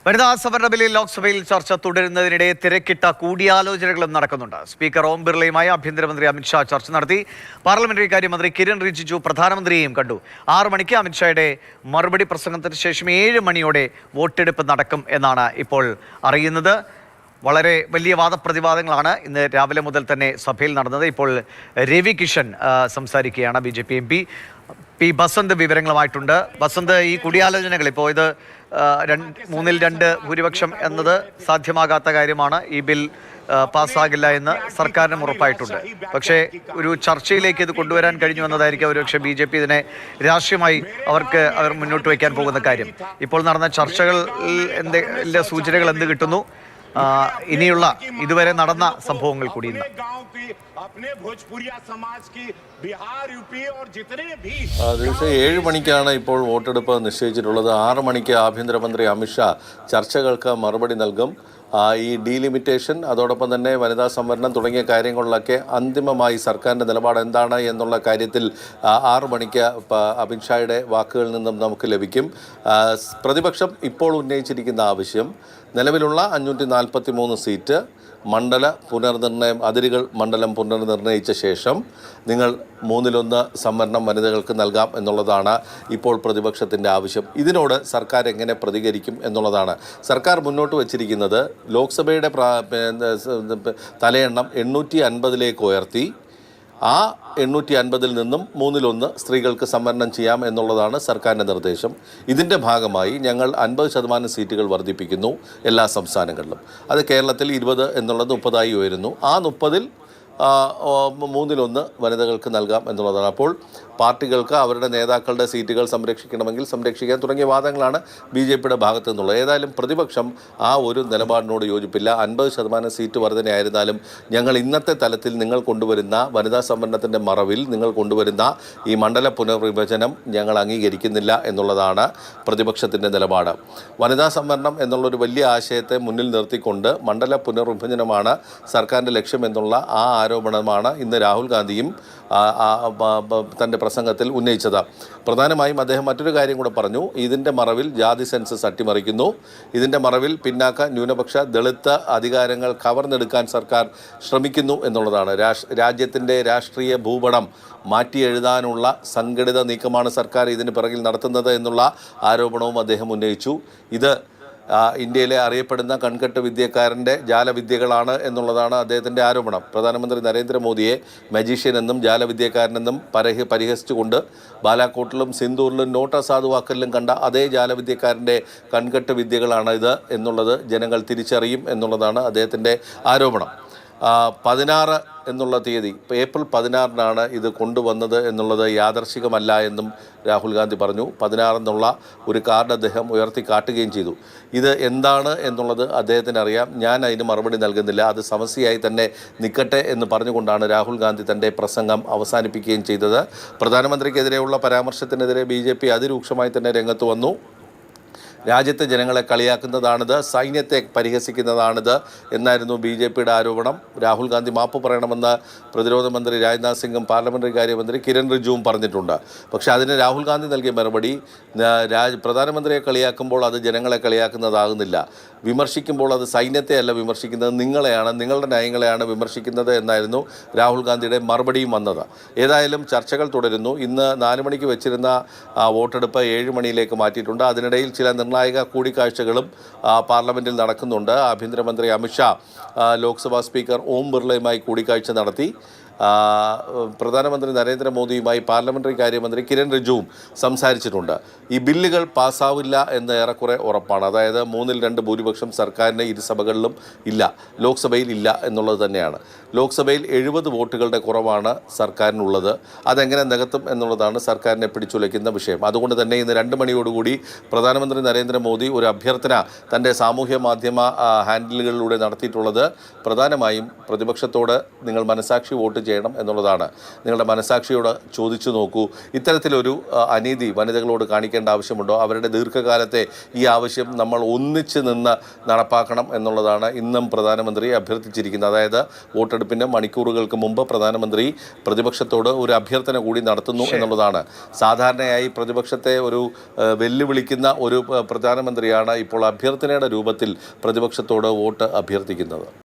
വനിതാ സംവരണ ബില്ലിൽ ലോക്സഭയിൽ ചർച്ച തുടരുന്നതിനിടെ തിരക്കിട്ട കൂടിയാലോചനകളും നടക്കുന്നുണ്ട്. സ്പീക്കർ ഓം ബിർളയുമായി ആഭ്യന്തരമന്ത്രി അമിത്ഷാ ചർച്ച നടത്തി. പാർലമെന്ററി കാര്യമന്ത്രി കിരൺ റിജിജു പ്രധാനമന്ത്രിയെയും കണ്ടു. 6 മണിക്ക് അമിത്ഷായുടെ മറുപടി പ്രസംഗത്തിന് ശേഷം 7 മണിയോടെ വോട്ടെടുപ്പ് നടക്കും എന്നാണ് ഇപ്പോൾ അറിയുന്നത്. വളരെ വലിയ വാദപ്രതിവാദങ്ങളാണ് ഇന്ന് രാവിലെ മുതൽ തന്നെ സഭയിൽ നടന്നത്. ഇപ്പോൾ രവി കിഷൻ സംസാരിക്കുകയാണ്, BJP MP. പി ബസന്ത് വിവരങ്ങളുമായിട്ടുണ്ട്. ബസന്ത്, ഈ കൂടിയാലോചനകൾ ഇപ്പോൾ ഇത് 3-2 ഭൂരിപക്ഷം എന്നത് സാധ്യമാകാത്ത കാര്യമാണ്. ഈ ബിൽ പാസ്സാകില്ല എന്ന് സർക്കാരിനും ഉറപ്പായിട്ടുണ്ട്. പക്ഷേ ഒരു ചർച്ചയിലേക്ക് ഇത് കൊണ്ടുവരാൻ കഴിഞ്ഞു എന്നതായിരിക്കും ഒരുപക്ഷെ BJP ഇതിനെ രാഷ്ട്രീയമായി അവർ മുന്നോട്ട് വയ്ക്കാൻ പോകുന്ന കാര്യം. ഇപ്പോൾ നടന്ന ചർച്ചകളിൽ സൂചനകൾ എന്ത് കിട്ടുന്നു? ഇനിയുള്ള ഇതുവരെ നടന്ന സംഭവങ്ങൾ കൂടി ഇന്ന് ദിവസം 7 മണിക്കാണ് ഇപ്പോൾ വോട്ടെടുപ്പ് നിശ്ചയിച്ചിട്ടുള്ളത്. 6 മണിക്ക് ആഭ്യന്തരമന്ത്രി അമിത്ഷാ ചർച്ചകൾക്ക് മറുപടി നൽകും. ഈ ഡീലിമിറ്റേഷൻ, അതോടൊപ്പം തന്നെ വനിതാ സംവരണം തുടങ്ങിയ കാര്യങ്ങളിലൊക്കെ അന്തിമമായി സർക്കാരിൻ്റെ നിലപാട് എന്താണ് എന്നുള്ള കാര്യത്തിൽ 6 മണിക്ക് അമിത്ഷായുടെ വാക്കുകളിൽ നിന്നും നമുക്ക് ലഭിക്കും. പ്രതിപക്ഷം ഇപ്പോൾ ഉന്നയിച്ചിരിക്കുന്ന ആവശ്യം നിലവിലുള്ള 543 സീറ്റ് അതിരുകൾ മണ്ഡലം പുനർനിർണയിച്ച ശേഷം നിങ്ങൾ 1/3 സംവരണം വനിതകൾക്ക് നൽകാം എന്നുള്ളതാണ് ഇപ്പോൾ പ്രതിപക്ഷത്തിൻ്റെ ആവശ്യം. ഇതിനോട് സർക്കാർ എങ്ങനെ പ്രതികരിക്കും എന്നുള്ളതാണ്. സർക്കാർ മുന്നോട്ട് വച്ചിരിക്കുന്നത് ലോക്സഭയുടെ തലയെണ്ണം 850 ഉയർത്തി ആ 850 നിന്നും 1/3 സ്ത്രീകൾക്ക് സംവരണം ചെയ്യാം എന്നുള്ളതാണ് സർക്കാരിൻ്റെ നിർദ്ദേശം. ഇതിൻ്റെ ഭാഗമായി ഞങ്ങൾ 50% സീറ്റുകൾ വർദ്ധിപ്പിക്കുന്നു എല്ലാ സംസ്ഥാനങ്ങളിലും. അത് കേരളത്തിൽ 20 എന്നുള്ളത് 30 ഉയരുന്നു. ആ 30-ൽ 1/3 വനിതകൾക്ക് നൽകാം എന്നുള്ളതാണ്. അപ്പോൾ പാർട്ടികൾക്ക് അവരുടെ നേതാക്കളുടെ സീറ്റുകൾ സംരക്ഷിക്കണമെങ്കിൽ സംരക്ഷിക്കാൻ തുടങ്ങിയ വാദങ്ങളാണ് BJPയുടെ ഭാഗത്തു നിന്നുള്ളത്. ഏതായാലും പ്രതിപക്ഷം ആ ഒരു നിലപാടിനോട് യോജിപ്പില്ല. 50% സീറ്റ് വർധനയായിരുന്നാലും ഞങ്ങൾ ഇന്നത്തെ തലത്തിൽ നിങ്ങൾ കൊണ്ടുവരുന്ന വനിതാ സംവരണത്തിൻ്റെ മറവിൽ നിങ്ങൾ കൊണ്ടുവരുന്ന ഈ മണ്ഡല പുനർവിഭജനം ഞങ്ങൾ അംഗീകരിക്കുന്നില്ല എന്നുള്ളതാണ് പ്രതിപക്ഷത്തിൻ്റെ നിലപാട്. വനിതാ സംവരണം എന്നുള്ളൊരു വലിയ ആശയത്തെ മുന്നിൽ നിർത്തിക്കൊണ്ട് മണ്ഡല പുനർവിഭജനമാണ് സർക്കാരിൻ്റെ ലക്ഷ്യം എന്നുള്ള ആ ആരോപണമാണ് ഇന്ന് രാഹുൽ ഗാന്ധിയും തൻ്റെ പ്രസംഗത്തിൽ ഉന്നയിച്ചത്. പ്രധാനമായും അദ്ദേഹം മറ്റൊരു കാര്യം കൂടെ പറഞ്ഞു. ഇതിൻ്റെ മറവിൽ ജാതി സെൻസസ് അട്ടിമറിക്കുന്നു, ഇതിൻ്റെ മറവിൽ പിന്നാക്ക ന്യൂനപക്ഷ ദളിത് അധികാരങ്ങൾ കവർന്നെടുക്കാൻ സർക്കാർ ശ്രമിക്കുന്നു എന്നുള്ളതാണ്. രാജ്യത്തിൻ്റെ രാഷ്ട്രീയ ഭൂപടം മാറ്റി എഴുതാനുള്ള സംഘടിത നീക്കമാണ് സർക്കാർ ഇതിന് പിറകിൽ നടത്തുന്നത് എന്നുള്ള ആരോപണവും അദ്ദേഹം ഉന്നയിച്ചു. ഇത് ഇന്ത്യയിലെ അറിയപ്പെടുന്ന കൺകെട്ട് വിദ്യക്കാരൻ്റെ ജാലവിദ്യകളാണ് എന്നുള്ളതാണ് അദ്ദേഹത്തിൻ്റെ ആരോപണം. പ്രധാനമന്ത്രി നരേന്ദ്രമോദിയെ മജീഷ്യൻ എന്നും ജാലവിദ്യക്കാരനെന്നും പരിഹസിച്ചുകൊണ്ട് ബാലാക്കോട്ടിലും സിന്ദൂറിലും നോട്ട് അസാധുവാക്കലിലും കണ്ട അതേ ജാലവിദ്യക്കാരൻ്റെ കൺകെട്ട് വിദ്യകളാണ് ഇത് എന്നുള്ളത് ജനങ്ങൾ തിരിച്ചറിയും എന്നുള്ളതാണ് അദ്ദേഹത്തിൻ്റെ ആരോപണം. 16 എന്നുള്ള തീയതി, ഏപ്രിൽ 16-നാണ് ഇത് കൊണ്ടുവന്നത് എന്നുള്ളത് യാദർശികമല്ല എന്നും രാഹുൽ ഗാന്ധി പറഞ്ഞു. 16 എന്നുള്ള ഒരു കാർഡ് അദ്ദേഹം ഉയർത്തി കാട്ടുകയും ചെയ്തു. ഇത് എന്താണ് എന്നുള്ളത് അദ്ദേഹത്തിന് അറിയാം. ഞാൻ അതിന് മറുപടി നൽകുന്നില്ല, അത് സമസ്യയായി തന്നെ നിൽക്കട്ടെ എന്ന് പറഞ്ഞുകൊണ്ടാണ് രാഹുൽ ഗാന്ധി തൻ്റെ പ്രസംഗം അവസാനിപ്പിക്കുകയും ചെയ്തത്. പ്രധാനമന്ത്രിക്കെതിരെയുള്ള പരാമർശത്തിനെതിരെ BJP അതിരൂക്ഷമായി തന്നെ രംഗത്ത് വന്നു. രാജ്യത്തെ ജനങ്ങളെ കളിയാക്കുന്നതാണിത്, സൈന്യത്തെ പരിഹസിക്കുന്നതാണിത് എന്നായിരുന്നു BJPയുടെ ആരോപണം. രാഹുൽ ഗാന്ധി മാപ്പ് പറയണമെന്ന് പ്രതിരോധ മന്ത്രി രാജ്നാഥ് സിംഗും പാർലമെൻ്ററി കാര്യമന്ത്രി കിരൺ റിജിജുവും പറഞ്ഞിട്ടുണ്ട്. പക്ഷേ അതിന് രാഹുൽ ഗാന്ധി നൽകിയ മറുപടി, പ്രധാനമന്ത്രിയെ കളിയാക്കുമ്പോൾ അത് ജനങ്ങളെ കളിയാക്കുന്നതാകുന്നില്ല, വിമർശിക്കുമ്പോൾ അത് സൈന്യത്തെ അല്ല വിമർശിക്കുന്നത്, നിങ്ങളെയാണ്, നിങ്ങളുടെ നയങ്ങളെയാണ് വിമർശിക്കുന്നത് എന്നായിരുന്നു രാഹുൽ ഗാന്ധിയുടെ മറുപടിയും വന്നത്. ഏതായാലും ചർച്ചകൾ തുടരുന്നു. ഇന്ന് 4 മണിക്ക് വെച്ചിരുന്ന വോട്ടെടുപ്പ് 7 മണിയിലേക്ക് മാറ്റിയിട്ടുണ്ട്. അതിനിടയിൽ ചില നിർണായക കൂടിക്കാഴ്ചകളും പാർലമെൻറ്റിൽ നടക്കുന്നുണ്ട്. ആഭ്യന്തരമന്ത്രി അമിത്ഷാ ലോക്സഭാ സ്പീക്കർ ഓം ബിർളയുമായി കൂടിക്കാഴ്ച നടത്തി. പ്രധാനമന്ത്രി നരേന്ദ്രമോദിയുമായി പാർലമെൻ്ററി കാര്യമന്ത്രി കിരൺ റിജിജുവും സംസാരിച്ചിട്ടുണ്ട്. ഈ ബില്ലുകൾ പാസ്സാവില്ല എന്ന് ഏറെക്കുറെ ഉറപ്പാണ്. അതായത് 3/2 ഭൂരിപക്ഷം സർക്കാരിന് ഇരു സഭകളിലും ഇല്ല, ലോക്സഭയിൽ ഇല്ല എന്നുള്ളത് തന്നെയാണ്. ലോക്സഭയിൽ 70 വോട്ടുകളുടെ കുറവാണ് സർക്കാരിനുള്ളത്. അതെങ്ങനെ നികത്തും എന്നുള്ളതാണ് സർക്കാരിനെ പിടിച്ചുലയ്ക്കുന്ന വിഷയം. അതുകൊണ്ട് തന്നെ ഇന്ന് 2 മണിയോടുകൂടി പ്രധാനമന്ത്രി നരേന്ദ്രമോദി ഒരു അഭ്യർത്ഥന തൻ്റെ സാമൂഹ്യ മാധ്യമ ഹാൻഡിലുകളിലൂടെ നടത്തിയിട്ടുള്ളത് പ്രധാനമായും പ്രതിപക്ഷത്തോട് നിങ്ങൾ മനസാക്ഷി വോട്ട് ചെയ്യണം എന്നുള്ളതാണ്. നിങ്ങളുടെ മനസാക്ഷിയോട് ചോദിച്ചു നോക്കൂ, ഇത്തരത്തിലൊരു അനീതി വനിതകളോട് കാണിക്കേണ്ട ആവശ്യമുണ്ടോ? അവരുടെ ദീർഘകാലത്തെ ഈ ആവശ്യം നമ്മൾ ഒന്നിച്ച് നിന്ന് നടപ്പാക്കണം എന്നുള്ളതാണ് ഇന്നും പ്രധാനമന്ത്രി അഭ്യർത്ഥിച്ചിരിക്കുന്നത്. അതായത് വോട്ടെടുപ്പിന് മണിക്കൂറുകൾക്ക് മുമ്പ് പ്രധാനമന്ത്രി പ്രതിപക്ഷത്തോട് ഒരു അഭ്യർത്ഥന കൂടി നടത്തുന്നു എന്നുള്ളതാണ്. സാധാരണയായി പ്രതിപക്ഷത്തെ ഒരു വെല്ലുവിളിക്കുന്ന ഒരു പ്രധാനമന്ത്രിയാണ് ഇപ്പോൾ അഭ്യർത്ഥനയുടെ രൂപത്തിൽ പ്രതിപക്ഷത്തോട് വോട്ട് അഭ്യർത്ഥിക്കുന്നത്.